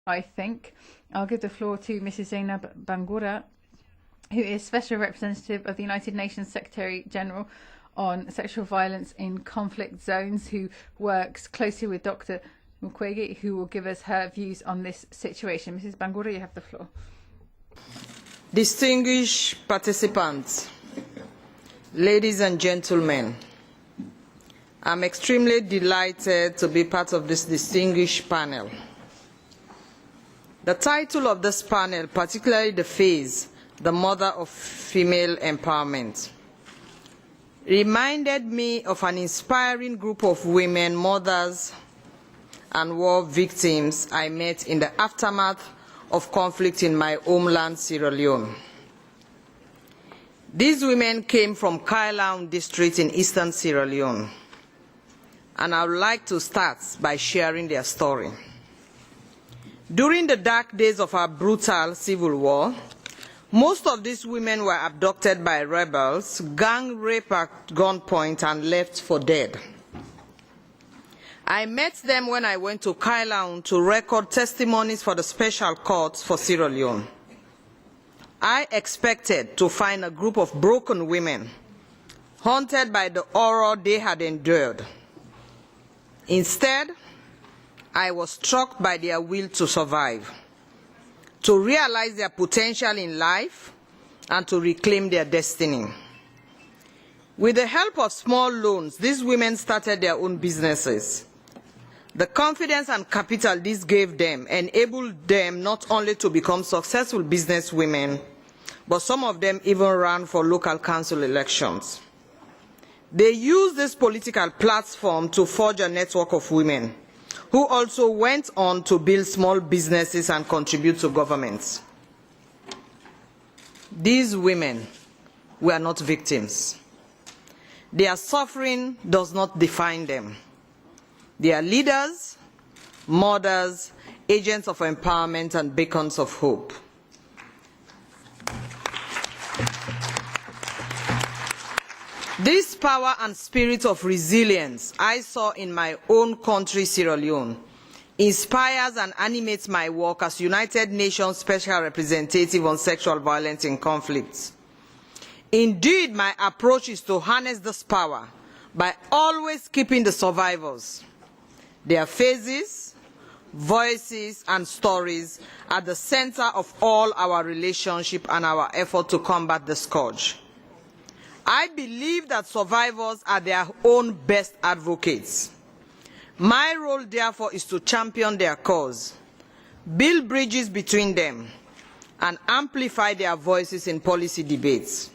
I think. I'll give the floor to Mrs. Zainab Bangura, who is Special Representative of the United Nations Secretary General on Sexual Violence in Conflict Zones, who works closely with Dr. Mukwege, who will give us her views on this situation. Mrs. Bangura, you have the floor. Distinguished participants, ladies and gentlemen, I'm extremely delighted to be part of this distinguished panel. The title of this panel, particularly the phase, the mother of female empowerment, reminded me of an inspiring group of women, mothers, and war victims I met in the aftermath of conflict in my homeland, Sierra Leone. These women came from Kailaun district in eastern Sierra Leone, and I would like to start by sharing their story. During the dark days of our brutal civil war, most of these women were abducted by rebels, gang raped at gunpoint, and left for dead. I met them when I went to Kailaun to record testimonies for the Special Court for Sierra Leone. I expected to find a group of broken women, haunted by the horror they had endured. Instead, I was struck by their will to survive, to realize their potential in life, and to reclaim their destiny. With the help of small loans, these women started their own businesses. The confidence and capital this gave them enabled them not only to become successful businesswomen, but some of them even ran for local council elections. They used this political platform to forge a network of women who also went on to build small businesses and contribute to governments. These women were not victims. Their suffering does not define them. They are leaders, mothers, agents of empowerment, and beacons of hope. This power and spirit of resilience I saw in my own country, Sierra Leone, inspires and animates my work as United Nations Special Representative on Sexual Violence in Conflicts. Indeed, my approach is to harness this power by always keeping the survivors, their faces, voices, and stories at the center of all our relationship and our effort to combat the scourge. I believe that survivors are their own best advocates. My role, therefore, is to champion their cause, build bridges between them, and amplify their voices in policy debates.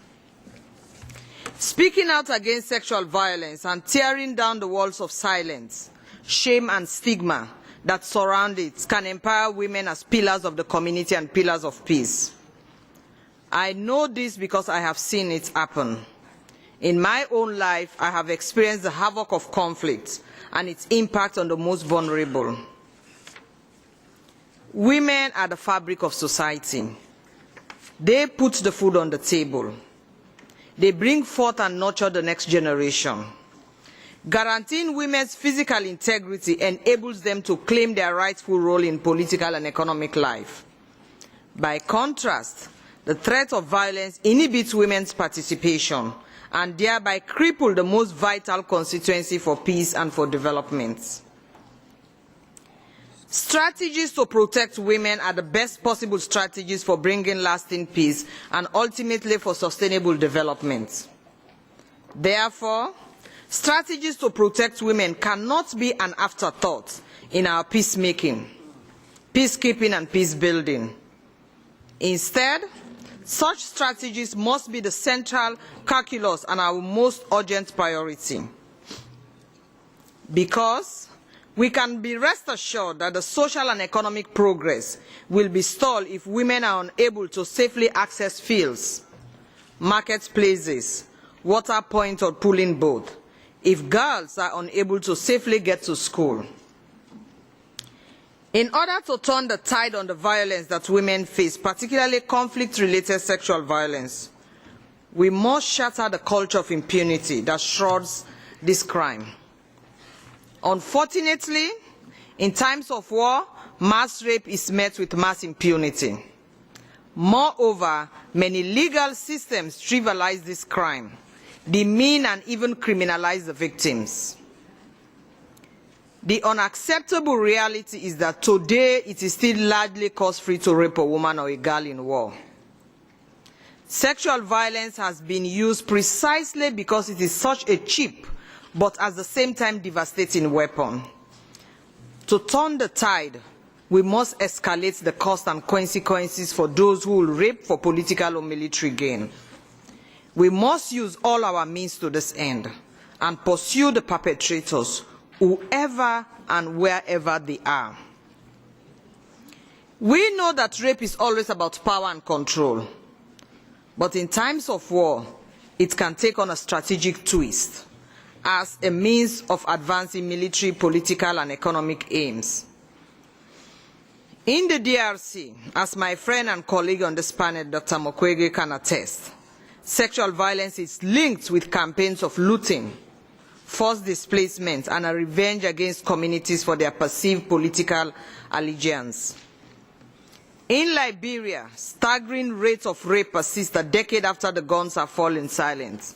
Speaking out against sexual violence and tearing down the walls of silence, shame, and stigma that surround it can empower women as pillars of the community and pillars of peace. I know this because I have seen it happen. In my own life, I have experienced the havoc of conflict and its impact on the most vulnerable. Women are the fabric of society. They put the food on the table. They bring forth and nurture the next generation. Guaranteeing women's physical integrity enables them to claim their rightful role in political and economic life. By contrast, the threat of violence inhibits women's participation and thereby cripple the most vital constituency for peace and for development. Strategies to protect women are the best possible strategies for bringing lasting peace and ultimately for sustainable development. Therefore, strategies to protect women cannot be an afterthought in our peacemaking, peacekeeping, and peace building. Instead, such strategies must be the central calculus and our most urgent priority. Because we can be rest assured that the social and economic progress will be stalled if women are unable to safely access fields, marketplaces, water points, or pooling boats, if girls are unable to safely get to school. In order to turn the tide on the violence that women face, particularly conflict-related sexual violence, we must shatter the culture of impunity that shrouds this crime. Unfortunately, in times of war, mass rape is met with mass impunity. Moreover, many legal systems trivialize this crime, demean and even criminalize the victims. The unacceptable reality is that today it is still largely cost-free to rape a woman or a girl in war. Sexual violence has been used precisely because it is such a cheap but at the same time devastating weapon. To turn the tide, we must escalate the cost and consequences for those who will rape for political or military gain. We must use all our means to this end and pursue the perpetrators, whoever and wherever they are. We know that rape is always about power and control, but in times of war, it can take on a strategic twist as a means of advancing military, political, and economic aims. In the DRC, as my friend and colleague on this panel, Dr. Mukwege, can attest, sexual violence is linked with campaigns of looting, forced displacement, and a revenge against communities for their perceived political allegiance. In Liberia, staggering rates of rape persist a decade after the guns have fallen silent,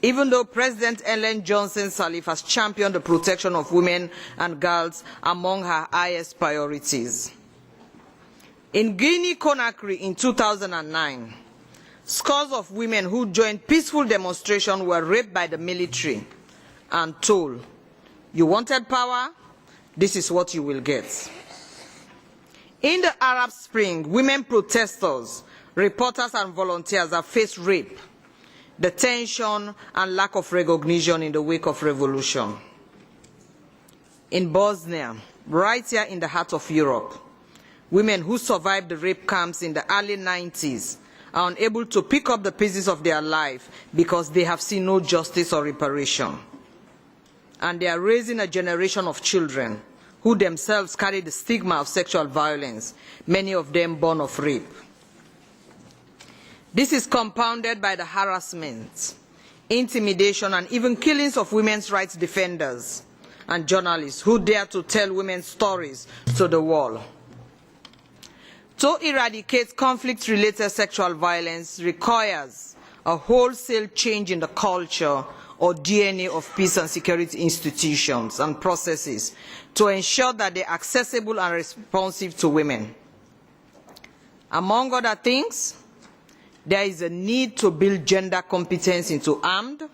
even though President Ellen Johnson Sirleaf has championed the protection of women and girls among her highest priorities. In Guinea-Conakry in 2009, scores of women who joined peaceful demonstrations were raped by the military and told, "You wanted power? This is what you will get." In the Arab Spring, women protesters, reporters and volunteers have faced rape, detention and lack of recognition in the wake of revolution. In Bosnia, right here in the heart of Europe, women who survived the rape camps in the early 90s are unable to pick up the pieces of their life because they have seen no justice or reparation. And they are raising a generation of children who themselves carry the stigma of sexual violence, many of them born of rape. This is compounded by the harassment, intimidation, and even killings of women's rights defenders and journalists who dare to tell women's stories to the world. To eradicate conflict-related sexual violence requires a wholesale change in the culture or DNA of peace and security institutions and processes to ensure that they are accessible and responsive to women. Among other things, there is a need to build gender competence into armed,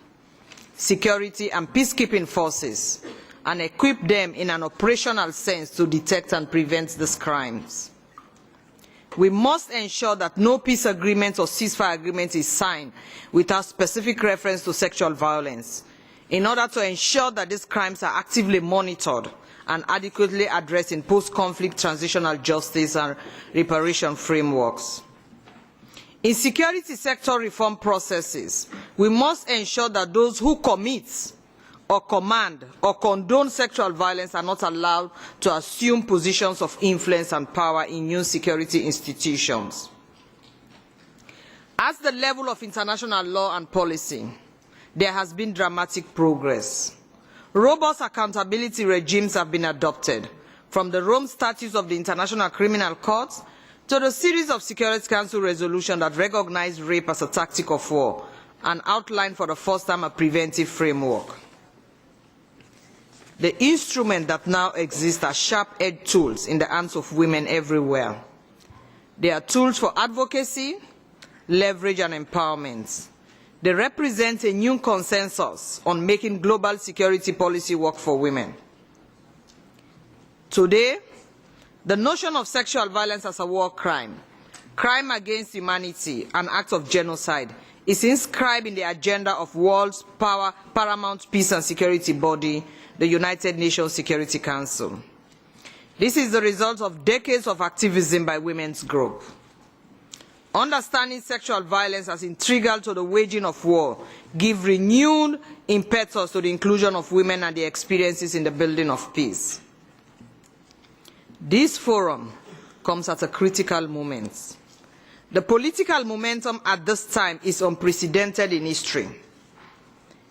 security and peacekeeping forces and equip them in an operational sense to detect and prevent these crimes. We must ensure that no peace agreement or ceasefire agreement is signed without specific reference to sexual violence, in order to ensure that these crimes are actively monitored and adequately addressed in post-conflict transitional justice and reparation frameworks. In security sector reform processes, we must ensure that those who commit or command or condone sexual violence are not allowed to assume positions of influence and power in new security institutions. At the level of international law and policy, there has been dramatic progress. Robust accountability regimes have been adopted, from the Rome Statutes of the International Criminal Court to the series of Security Council resolutions that recognize rape as a tactic of war and outline for the first time a preventive framework. The instruments that now exist are sharp-edged tools in the hands of women everywhere. They are tools for advocacy, leverage and empowerment. They represent a new consensus on making global security policy work for women. Today, the notion of sexual violence as a war crime, crime against humanity, an act of genocide, is inscribed in the agenda of world's paramount peace and security body, the United Nations Security Council. This is the result of decades of activism by women's groups. Understanding sexual violence as integral to the waging of war gives renewed impetus to the inclusion of women and their experiences in the building of peace. This forum comes at a critical moment. The political momentum at this time is unprecedented in history.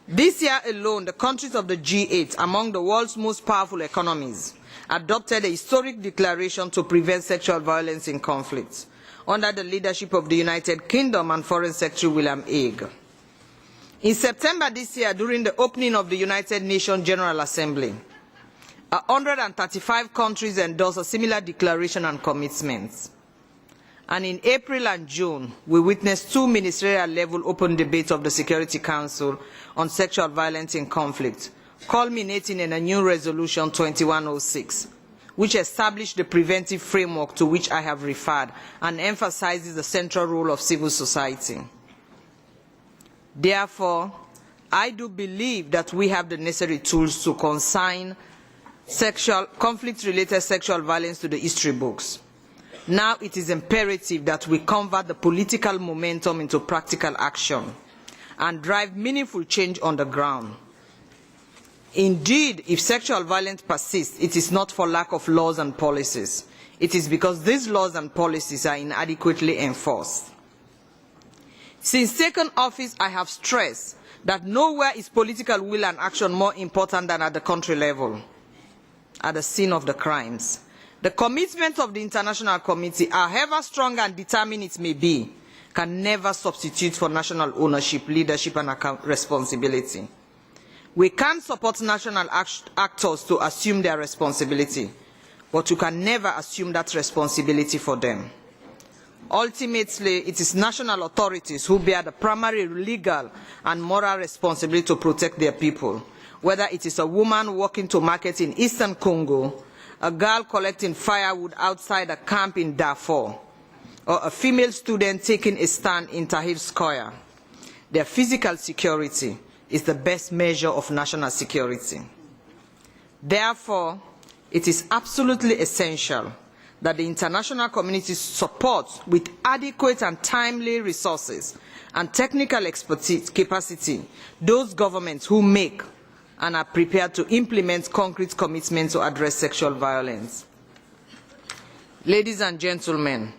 This year alone, the countries of the G8, among the world's most powerful economies, adopted a historic declaration to prevent sexual violence in conflicts under the leadership of the United Kingdom and Foreign Secretary William Hague. In September this year, during the opening of the United Nations General Assembly, 135 countries endorsed a similar declaration and commitments. And in April and June, we witnessed two ministerial-level open debates of the Security Council on sexual violence in conflict, culminating in a new resolution 2106, which established the preventive framework to which I have referred and emphasizes the central role of civil society. Therefore, I do believe that we have the necessary tools to consign conflict-related sexual violence to the history books. Now it is imperative that we convert the political momentum into practical action and drive meaningful change on the ground. Indeed, if sexual violence persists, it is not for lack of laws and policies. It is because these laws and policies are inadequately enforced. Since taking office, I have stressed that nowhere is political will and action more important than at the country level, at the scene of the crimes. The commitment of the International Committee, however strong and determined it may be, can never substitute for national ownership, leadership and responsibility. We can support national actors to assume their responsibility, but you can never assume that responsibility for them. Ultimately, it is national authorities who bear the primary legal and moral responsibility to protect their people, whether it is a woman walking to market in eastern Congo, a girl collecting firewood outside a camp in Darfur, or a female student taking a stand in Tahrir Square. Their physical security is the best measure of national security. Therefore, it is absolutely essential that the international community supports with adequate and timely resources and technical expertise capacity those governments who make and are prepared to implement concrete commitments to address sexual violence. Ladies and gentlemen,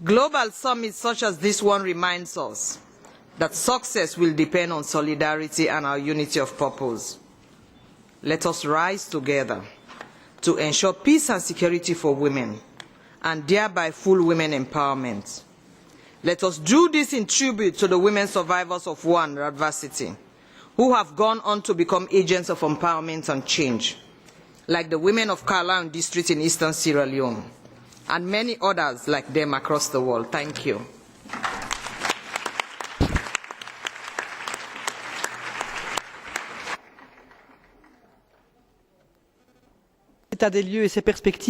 global summits such as this one reminds us that success will depend on solidarity and our unity of purpose. Let us rise together to ensure peace and security for women, and thereby full women empowerment. Let us do this in tribute to the women survivors of war and adversity, who have gone on to become agents of empowerment and change, like the women of Kaalaon district in eastern Sierra Leone, and many others like them across the world. Thank you. État des lieux et ses perspectives.